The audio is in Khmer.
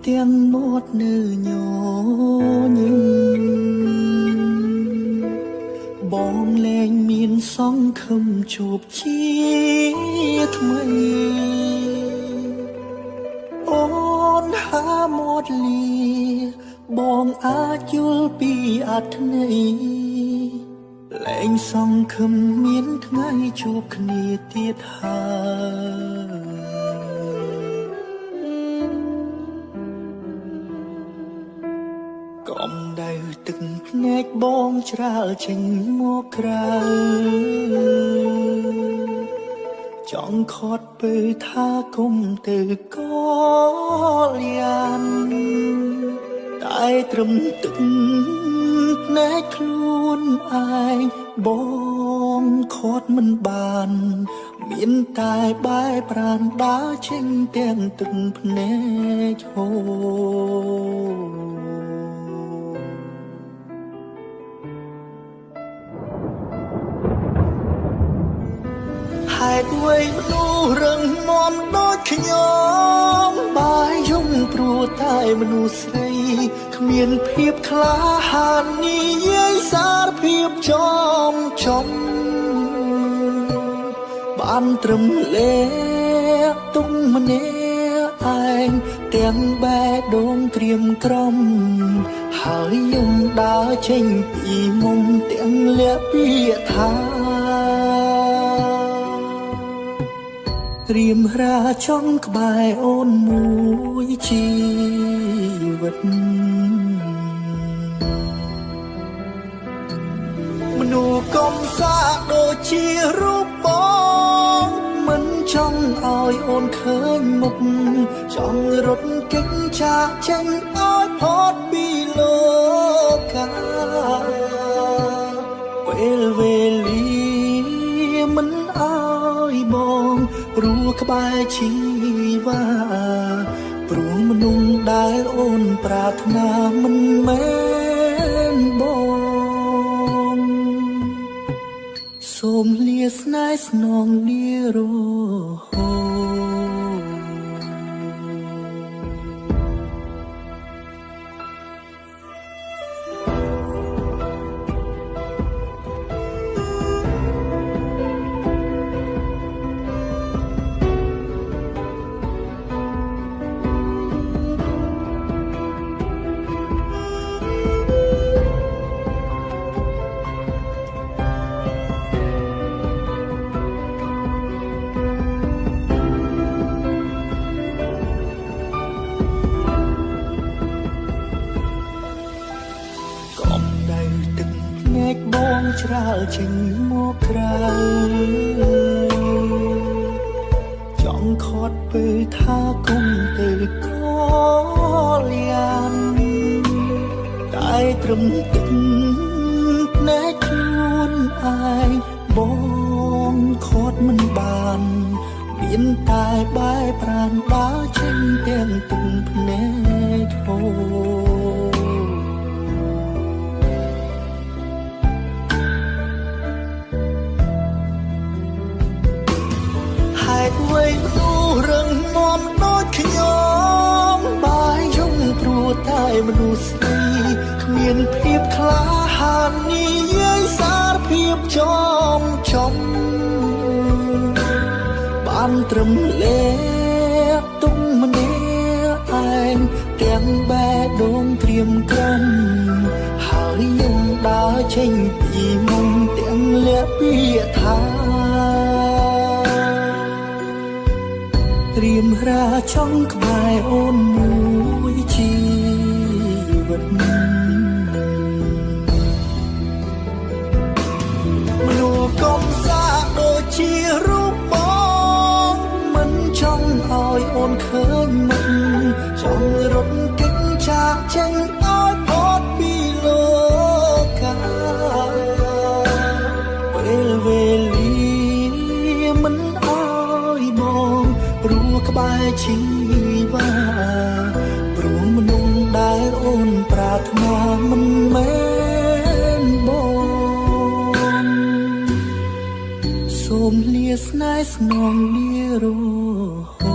ទាំងមាត់នៅញញឹមបងលែងមានសង្ឃឹមជួបជាថ្មីអូនហាមាត់លាបងអាចយល់ពីអត្ថន័យលែងសង្ឃឹមមានថ្ងៃជួបគ្នាទៀតហើយកំដៅទឹកភ្នែកបងច្រាលចេញមកក្រៅចង់ខត់ពើថាគុំទៅកលយានតែត្រឹមទឹកភ្នែកខ្លួនឯងបងខត់មិនបានមានតែបែរប្រានដើរចេញទាំងទឹកភ្នែកហូរហេតុអ្វីមនុស្សរឹងមាំដូចខ្ញុំបាយយំព្រោះតែមនុស្សស្រីគ្មានភាពក្លាហាននិយាយសារភាពចំបានត្រឹមលេទុំម្នាក់ឯងទាំងបែដូងត្រៀមក្រុមហើយយំដើរចេញពីមុំទាំងលាក់ពាក្យថារៀមរាចង់ក្បែរអូនមួយជីវិតមនុស្សកំសាដូចជារូបបងមិនចង់ឲ្យអូនឃើញមុខចង់រត់គេចចាកចេញឲ្យផុតពីលោកាពេលវេលាមិនឲ្យបងព្រោះក្បែរជីវ៉ាព្រោះមនុស្សដែលអូនប្រាថ្នាមិនមែនបងសូមលាស្នេហ៍ស្នងលារហូតបងច្រាលចេញមកក្រៅចង់ខត់ពើថាគុំទៅកលយានតែត្រឹមទឹកភ្នែកខ្លួនឯងបងខត់មិនបានមានតែបែរប្រានដើរចេញទាំងទឹកភ្នែកហូរហេតុអ្វីមនុស្សរឹងមាំដូចខ្ញុំបាយយំព្រោះតែមនុស្សស្រីគ្មានភាពក្លាហាននិយាយសារភាពចំបានត្រឹមលេទុំម្នាក់ឯងទាំងបែដូងត្រៀមក្រុមហើយយំដើរចេញពីមុំទាំងលាក់ពាក្យថារៀមរាចង់ក្បែរអូនមួយជីវិតមនុស្សកំសាដូចជារូបបងមិនចង់ឲ្យអូនឃើញមុខចង់រត់គេចចាកចេញឲ្យផុតពីលោកាពេលវេលាមិនឲ្យបងព្រោះក្បែរជីវ៉ាព្រោះមនុស្សដែលអូនប្រាថ្នាមិនមែនបងសូមលាស្នេហ៍ស្នងលារហូត